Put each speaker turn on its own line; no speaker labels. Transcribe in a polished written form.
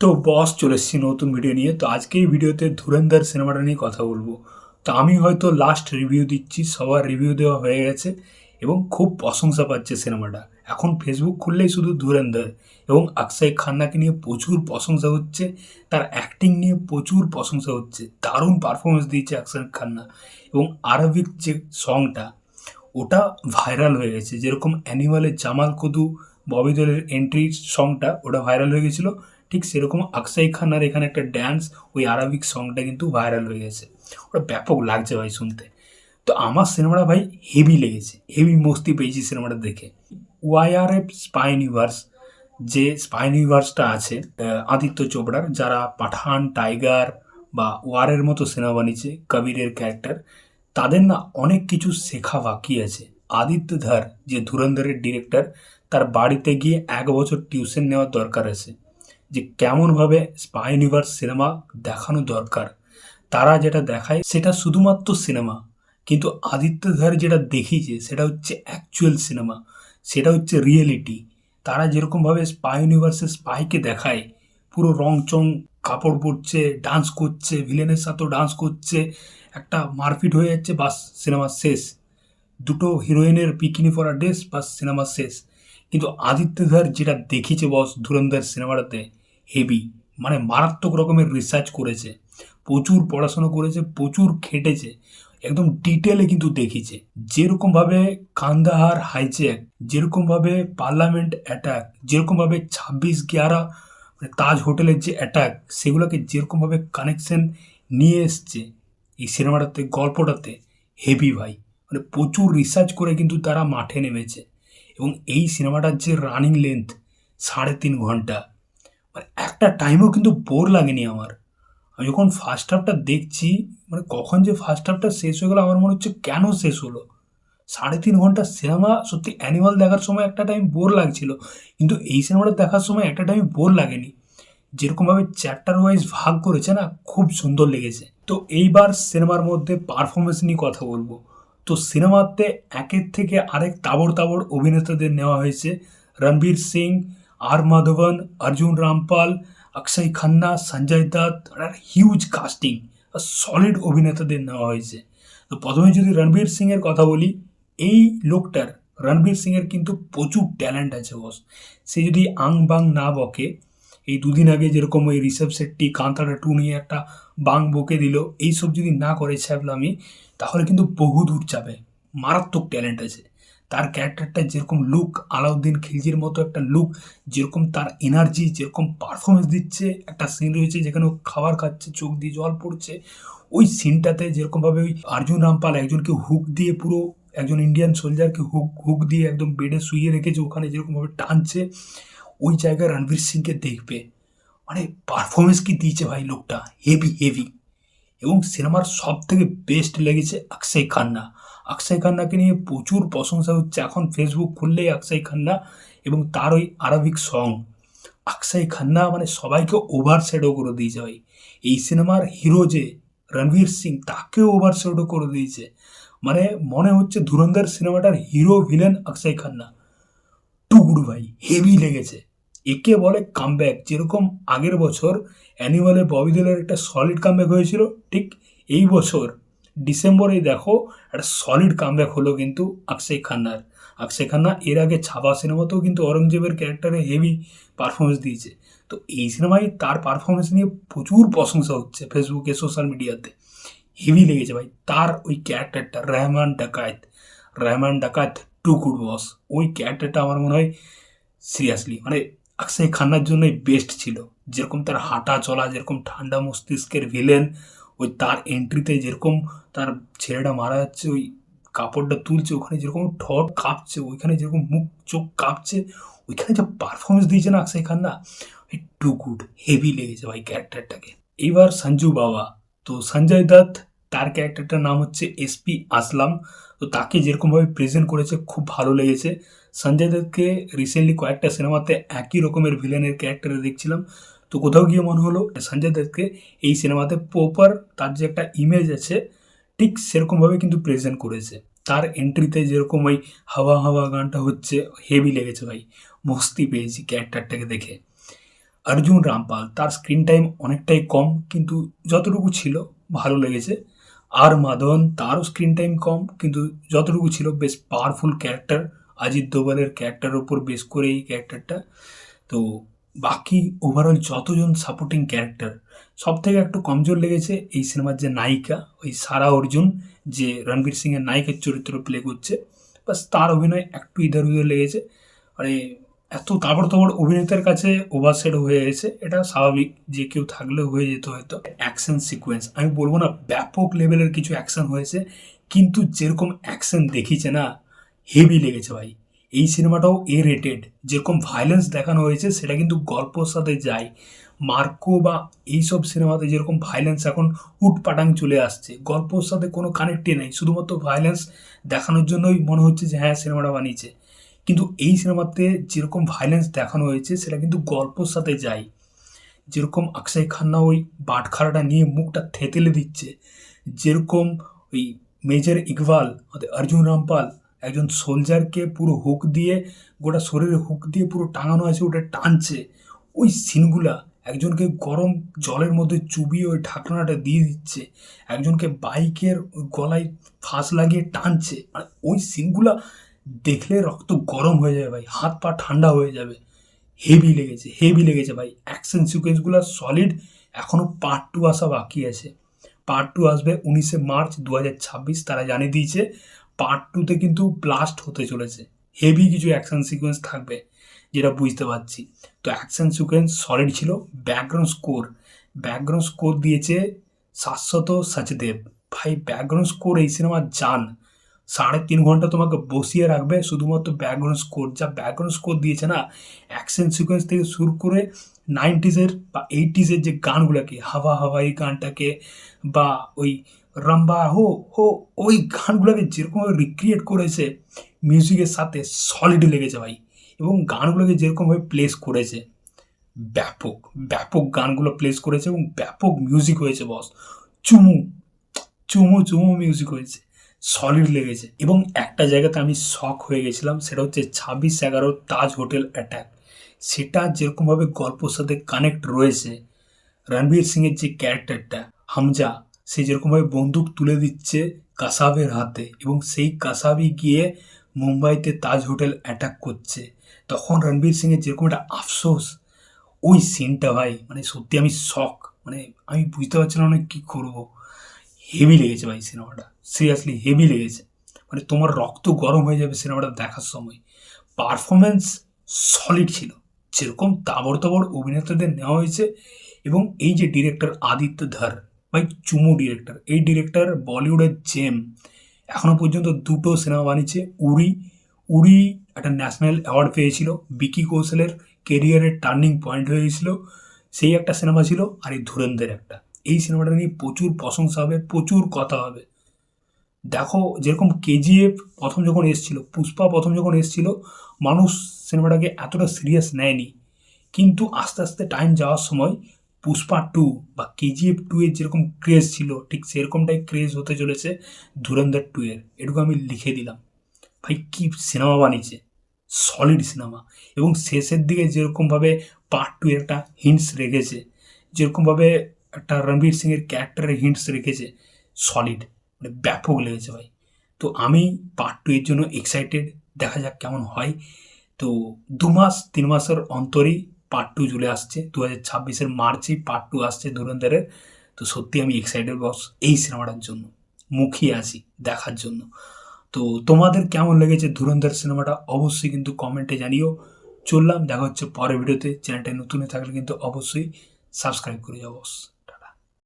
তো বস চলে এসেছি নতুন ভিডিও নিয়ে। তো আজকে এই ভিডিওতে ধুরন্ধর সিনেমাটা নিয়ে কথা বলবো। তো আমি হয়তো লাস্ট রিভিউ দিচ্ছি, সবার রিভিউ দেওয়া হয়ে গেছে এবং খুব প্রশংসা পাচ্ছে সিনেমাটা। এখন ফেসবুক খুললেই শুধু ধুরন্ধর এবং অক্ষয় খান্নাকে নিয়ে প্রচুর প্রশংসা হচ্ছে, তার অ্যাক্টিং নিয়ে প্রচুর প্রশংসা হচ্ছে। দারুণ পারফরমেন্স দিয়েছে অক্ষয় খান্না এবং আরবিক যে সংটা ওটা ভাইরাল হয়ে গেছে। যেরকম অ্যানিমালের জামাল কুদু ববি দেওলের এন্ট্রি সংটা ওটা ভাইরাল হয়ে গেছিলো, ঠিক সেরকম অক্ষয় খান্নার এখানে একটা ড্যান্স, ওই আরবিক সংটা কিন্তু ভাইরাল হয়ে গেছে। ওটা ব্যাপক লাগছে ভাই শুনতে। তো আমার সিনেমাটা ভাই হেভি লেগেছে, হেভি মস্তি পেয়েছি সিনেমাটা দেখে। ওয়াইআরএফ স্পাই ইউনিভার্স, যে স্পাই ইউনিভার্সটা আছে আদিত্য চোপড়ার, যারা পাঠান, টাইগার বা ওয়ারের মতো সিনেমা বানিয়েছে, কবিরের ক্যারেক্টার, তাদের না অনেক কিছু শেখা বাকি আছে। আদিত্য ধার যে ধুরন্ধরের ডিরেক্টর, তার বাড়িতে গিয়ে 1 বছর টিউশন নেওয়ার দরকার আছে যে কেমনভাবে স্পাই ইউনিভার্স সিনেমা দেখানো দরকার। তারা যেটা দেখায় সেটা শুধুমাত্র সিনেমা, কিন্তু আদিত্য ধার যেটা দেখিয়েছে সেটা হচ্ছে অ্যাকচুয়াল সিনেমা, সেটা হচ্ছে রিয়েলিটি। তারা যেরকমভাবে স্পাই ইউনিভার্সে স্পাইকে দেখায়, পুরো রং চং কাপড় পরছে, ডান্স করছে, ভিলেনের সাথেও ডান্স করছে, একটা মারপিট হয়ে যাচ্ছে, বাস সিনেমা শেষ। দুটো হিরোইনের বিকিনি পরা ড্রেস, বাস সিনেমা শেষ। কিন্তু আদিত্য ধার যেটা দেখিয়েছে বস ধুরন্ধর সিনেমাটাতে, হেভি, মানে মারাত্মক রকমের রিসার্চ করেছে, প্রচুর পড়াশোনা করেছে, প্রচুর খেটেছে, একদম ডিটেলে কিন্তু দেখিয়েছে। যেরকমভাবে কান্দাহার হাইজ্যাক, যেরকমভাবে পার্লামেন্ট অ্যাটাক, যেরকমভাবে 26/11 মানে তাজ হোটেলের যে অ্যাটাক, সেগুলোকে যেরকমভাবে কানেকশন নিয়ে এসছে এই সিনেমাটাতে, গল্পটাতে, হেভি ভাই। মানে প্রচুর রিসার্চ করে কিন্তু তারা মাঠে নেমেছে। এবং এই সিনেমাটার যে রানিং লেন্থ 3.5 ঘন্টা, মানে একটা টাইমও কিন্তু বোর লাগেনি আমার। আমি যখন ফার্স্ট হাফটা দেখছি, মানে কখন যে ফার্স্ট হাফটা শেষ হয়ে গেলো আমার মনে হচ্ছে কেন শেষ হলো। 3.5 ঘন্টা সিনেমা, সত্যি অ্যানিমাল দেখার সময় একটা টাইম বোর লাগছিল, কিন্তু এই সিনেমাটা দেখার সময় একটা টাইম বোর লাগেনি। যেরকমভাবে চ্যাপ্টার ওয়াইজ ভাগ করেছে না, খুব সুন্দর লেগেছে। তো এইবার সিনেমার মধ্যে পারফরমেন্স নিয়ে কথা বলবো। তো সিনেমাতে একের থেকে আরেক তাবড় তাবড় অভিনেতাদের নেওয়া হয়েছে। Ranbir Singh, R Madhavan, Arjun Rampal, Akshaye Khanna, Sanjay Dutt, huge casting, solid অভিনেতাদের নেওয়া হয়েছে। তো প্রথমে যদি রণবীর সিংয়ের কথা বলি, এই লোকটার, রণবীর সিংয়ের কিন্তু প্রচুর ট্যালেন্ট আছে বস। সে যদি আং বাং না বকে, এই দুদিন আগে যেরকম ওই ঋষভ শেট্টি কান্তারা 2 নিয়ে একটা বাং বকে দিল, এইসব যদি না করে ছ্যাবলামি, তাহলে কিন্তু বহু দূর যাবে। মারাত্মক ট্যালেন্ট আছে তার। ক্যারেক্টারটা যেরকম লুক, আলাউদ্দিন খিলজির মতো একটা লুক, যেরকম তার এনার্জি, যেরকম পারফরমেন্স দিচ্ছে। একটা সিন রয়েছে যেখানে ও খাবার খাচ্ছে, চোখ দিয়ে জল পড়ছে, ওই সিনটাতে যেরকমভাবে ওই অর্জুন রামপাল একজনকে হুক দিয়ে, পুরো একজন ইন্ডিয়ান সোলজারকে হুক হুক দিয়ে একদম বেডে শুইয়ে রেখেছে, ওখানে যেরকমভাবে টানছে, ওই জায়গায় রণবীর সিংকে দেখবে, মানে পারফরমেন্স কি দিয়েছে ভাই লোকটা, হেভি হেভি। এবং সিনেমার সব থেকে বেস্ট লেগেছে অক্ষয় খান্না। অক্ষয় খান্নাকে নিয়ে প্রচুর প্রশংসা হচ্ছে, এখন ফেসবুক খুললেই অক্ষয় খান্না এবং তার ওই আরবিক সং। অক্ষয় খান্না মানে সবাইকে ওভার শ্যাডো করে দিয়েছে ভাই। এই সিনেমার হিরো যে রণবীর সিং, তাকেও ওভার শ্যাডো করে দিয়েছে। মানে মনে হচ্ছে ধুরন্ধর সিনেমাটার হিরো ভিলেন অক্ষয় খান্না। টুকরু ভাই, হেভি লেগেছে। একে বলে কামব্যাক। যেরকম আগের বছর অ্যানিমালে ববি দেওলের একটা সলিড কামব্যাক হয়েছিল, ঠিক এই বছর ডিসেম্বরেই দেখো একটা সলিড কামব্যাক হলো কিন্তু অক্ষয় খান্নার। অক্ষয় খান্না এর আগে ছাপা সিনেমাতেও কিন্তু অরঙ্গজেবের ক্যারেক্টারে হেভি পারফরমেন্স দিয়েছে। তো এই সিনেমায় তার পারফরমেন্স নিয়ে প্রচুর প্রশংসা হচ্ছে ফেসবুকে, সোশ্যাল মিডিয়াতে। হেভি লেগেছে ভাই তার ওই ক্যারেক্টারটা, রহমান ডাকাত। রহমান ডাকাত টু গুড বস। ওই ক্যারেক্টারটা আমার মনে হয় সিরিয়াসলি মানে অক্ষয় খান্নার জন্যই বেস্ট ছিল। যেরকম তার হাঁটা চলা, যেরকম ঠান্ডা মস্তিষ্কের ভিলেন, ওই তার এন্ট্রিতে যেরকম তার ছেলেটা মারা যাচ্ছে, ওই কাপড়টা তুলছে, ওখানে যেরকম ঠোঁট কাঁপছে, ওইখানে যেরকম মুখ চোখ কাঁপছে, ওইখানে যে পারফরমেন্স দিয়েছে না অক্ষয় খান্না, টু গুড, হেভি লেগেছে ভাই ক্যারেক্টারটাকে। এইবার সঞ্জু বাবা, তো সঞ্জয় দত্ত, তার ক্যারেক্টারটার নাম হচ্ছে এসপি আসলাম। তো তাকে যেরকমভাবে প্রেজেন্ট করেছে খুব ভালো লেগেছে। সঞ্জয় দত্তকে রিসেন্টলি কয়েকটা সিনেমাতে একই রকমের ভিলেনের ক্যারেক্টারে দেখছিলাম, তো কোথাও গিয়ে মনে হলো সঞ্জয় দত্তকে এই সিনেমাতে প্রপার তার যে একটা ইমেজ আছে, ঠিক সেরকমভাবে কিন্তু প্রেজেন্ট করেছে। তার এন্ট্রিতে যেরকম ওই হাওয়া হাওয়া গানটা হচ্ছে, হেভি লেগেছে ভাই, মস্তি পেয়েছি ক্যারেক্টারটাকে দেখে। অর্জুন রামপাল তার স্ক্রিন টাইম অনেকটাই কম, কিন্তু যতটুকু ছিল ভালো লেগেছে। আর মাধবন তারও স্ক্রিন টাইম কম, কিন্তু যতটুকু ছিল বেশ পাওয়ারফুল ক্যারেক্টার, অজিত দোভালের ক্যারেক্টারের উপর বেস করে এই ক্যারেক্টারটা। তো বাকি ওভারঅল যতজন সাপোর্টিং ক্যারেক্টার, সব থেকে একটু কমজোর লেগেছে এই সিনেমার যে নায়িকা, ওই সারা অর্জুন, যে রণবীর সিংয়ের নায়িকার চরিত্র প্লে করছে, বাস তার অভিনয় একটু ইধার উধার লেগেছে। মানে এত তাবড় তাবড় অভিনেতার কাছে ওভারশেড হয়ে গেছে, এটা স্বাভাবিক, যে কেউ থাকলেও হয়ে যেত হয়তো। অ্যাকশন সিকোয়েন্স আমি বলবো না ব্যাপক লেভেলের কিছু অ্যাকশন হয়েছে, কিন্তু যেরকম অ্যাকশন দেখিয়েছে না, হেভি লেগেছে ভাই। এই সিনেমাটাও রেটেড, যেরকম ভায়োলেন্স দেখানো হয়েছে সেটা কিন্তু গল্পর সাথে যায়। মার্কো বা এইসব সিনেমাতে যেরকম ভায়োলেন্স এখন উটপাটাং চলে আসছে, গল্পর সাথে কোনো কানেক্টই নেই, শুধুমাত্র ভায়োলেন্স দেখানোর জন্যই মনে হচ্ছে যে হ্যাঁ সিনেমাটা বানিয়েছে। কিন্তু এই সিনেমাতে যেরকম ভায়োলেন্স দেখানো হয়েছে সেটা কিন্তু গল্পর সাথে যায়। যেরকম অক্ষয় খান্না ওই বাটখারাটা নিয়ে মুখটা থেতেলে দিচ্ছে, যেরকম ওই মেজর ইকবাল অর্জুন রামপাল একজন সোলজারকে পুরো হুক দিয়ে, গোটা শরীরে হুক দিয়ে পুরো টাঙানো আছে, ওটা টানছে, ওই সিনগুলা, একজনকে গরম জলের মধ্যে চুবিয়ে ওই ঢাকনাটা দিয়ে দিচ্ছে, একজনকে বাইকের গলায় ফাঁস লাগিয়ে টানছে, মানে ওই সিনগুলা দেখলে রক্ত গরম হয়ে যাবে ভাই, হাত পা ঠান্ডা হয়ে যাবে। হেভি লেগেছে, হেভি লেগেছে ভাই, অ্যাকশন সিকোয়েন্সগুলো সলিড। এখনও পার্ট 2 আসা বাকি আছে। পার্ট 2 আসবে 19শে মার্চ 2026, তারা জানিয়ে দিয়েছে। পার্ট 2তে কিন্তু ব্লাস্ট হতে চলেছে, হেভি কিছু অ্যাকশন সিকোয়েন্স থাকবে, যেটা বুঝতে পারছি। তো অ্যাকশন সিকোয়েন্স সলিড ছিল। ব্যাকগ্রাউন্ড স্কোর দিয়েছে শাশ্বত সচদেব। ভাই ব্যাকগ্রাউন্ড স্কোর এই সিনেমার জান, 3.5 ঘন্টা তোমাকে বসিয়ে রাখবে শুধুমাত্র ব্যাকগ্রাউন্ড স্কোর। যা ব্যাকগ্রাউন্ড স্কোর দিয়েছে না, অ্যাকশন সিকোয়েন্স থেকে শুরু করে 90s বা 80s যে গানগুলোকে, হাওয়া হাওয়া এই গানটাকে, বা ওই রাম্বা হো হো, ওই গানগুলোকে যেরকমভাবে রিক্রিয়েট করেছে মিউজিকের সাথে, সলিড লেগেছে ভাই। এবং গানগুলোকে যেরকমভাবে প্লেস করেছে, ব্যাপক ব্যাপক গানগুলো প্লেস করেছে এবং ব্যাপক মিউজিক হয়েছে বস। চুমু চুমু চুমু মিউজিক হয়েছে, সলিড লেগেছে। এবং একটা জায়গাতে আমি শক হয়ে গেছিলাম, সেটা হচ্ছে 26/11 তাজ হোটেল অ্যাটাক। সেটা যেরকমভাবে গল্পর সাথে কানেক্ট রয়েছে, রণবীর সিংয়ের যে ক্যারেক্টারটা হামজা, সে যেরকমভাবে বন্দুক তুলে দিচ্ছে কাসাবের হাতে, এবং সেই কাসাবই গিয়ে মুম্বাইতে তাজ হোটেল অ্যাটাক করছে, তখন রণবীর সিংয়ের যেরকম একটা আফসোস, ওই সিনটা ভাই, মানে সত্যি আমি শক, মানে আমি বুঝতে পারছিলাম না কী করবো। হেভি লেগেছে ভাই সিনেমাটা, সিরিয়াসলি হেভি লেগেছে। মানে তোমার রক্ত গরম হয়ে যাবে সিনেমাটা দেখার সময়। পারফরমেন্স সলিড ছিল, যেরকম তাবড় তাবড় অভিনেতাদের নেওয়া হয়েছে। এবং এই যে ডিরেক্টর আদিত্য ধর, ভাই চুমু ডিরেক্টর, এই ডিরেক্টর বলিউডের জেম। এখনও পর্যন্ত 2টো সিনেমা বানিয়েছে। উড়ি একটা ন্যাশনাল অ্যাওয়ার্ড পেয়েছিল, বিকি কৌশলের কেরিয়ারের টার্নিং পয়েন্ট হয়ে গেছিল, সেই একটা সিনেমা ছিল। আর এই ধুরন্ধর একটা, এই সিনেমাটা নিয়ে প্রচুর প্রশংসা হবে, প্রচুর কথা হবে। দেখো যেরকম কেজিএফ প্রথম যখন এসেছিল, পুষ্পা প্রথম যখন এসেছিল, মানুষ সিনেমাটাকে এতটা সিরিয়াস নেয়নি, কিন্তু আস্তে আস্তে টাইম যাওয়ার সময় পুষ্পা 2 বা কেজিএফ 2 এর যেরকম ক্রেজ ছিল, ঠিক সেরকমটাই ক্রেজ হতে চলেছে ধুরন্ধর 2 এর। এটুকু আমি লিখে দিলাম। ভাই কি সিনেমা বানিয়েছে, সলিড সিনেমা। এবং শেষের দিকে যেরকমভাবে পার্ট 2 এর একটা হিন্টস রেখেছে, যেরকমভাবে একটা রণবীর সিংয়ের ক্যারেক্টারের হিন্টস রেখেছে, সলিড, মানে ব্যাপক লেগেছে ভাই। তো আমি পার্ট 2 এর জন্য এক্সাইটেড, দেখা যাক কেমন হয়। তো 2-3 মাসের অন্তরেই পার্ট 2 চলে আসছে, 2026-এর মার্চেই পার্ট 2 আসছে ধুরন্ধরের। তো সত্যি আমি এক্সাইটেড বস এই সিনেমাটার জন্য, মুখিয়ে আছি দেখার জন্য। তো তোমাদের কেমন লেগেছে ধুরন্ধর সিনেমাটা অবশ্যই কিন্তু কমেন্টে জানিও। চললাম, দেখা হচ্ছে পরের ভিডিওতে। চ্যানেলটা নতুন থাকলে কিন্তু অবশ্যই সাবস্ক্রাইব করে যাও বস।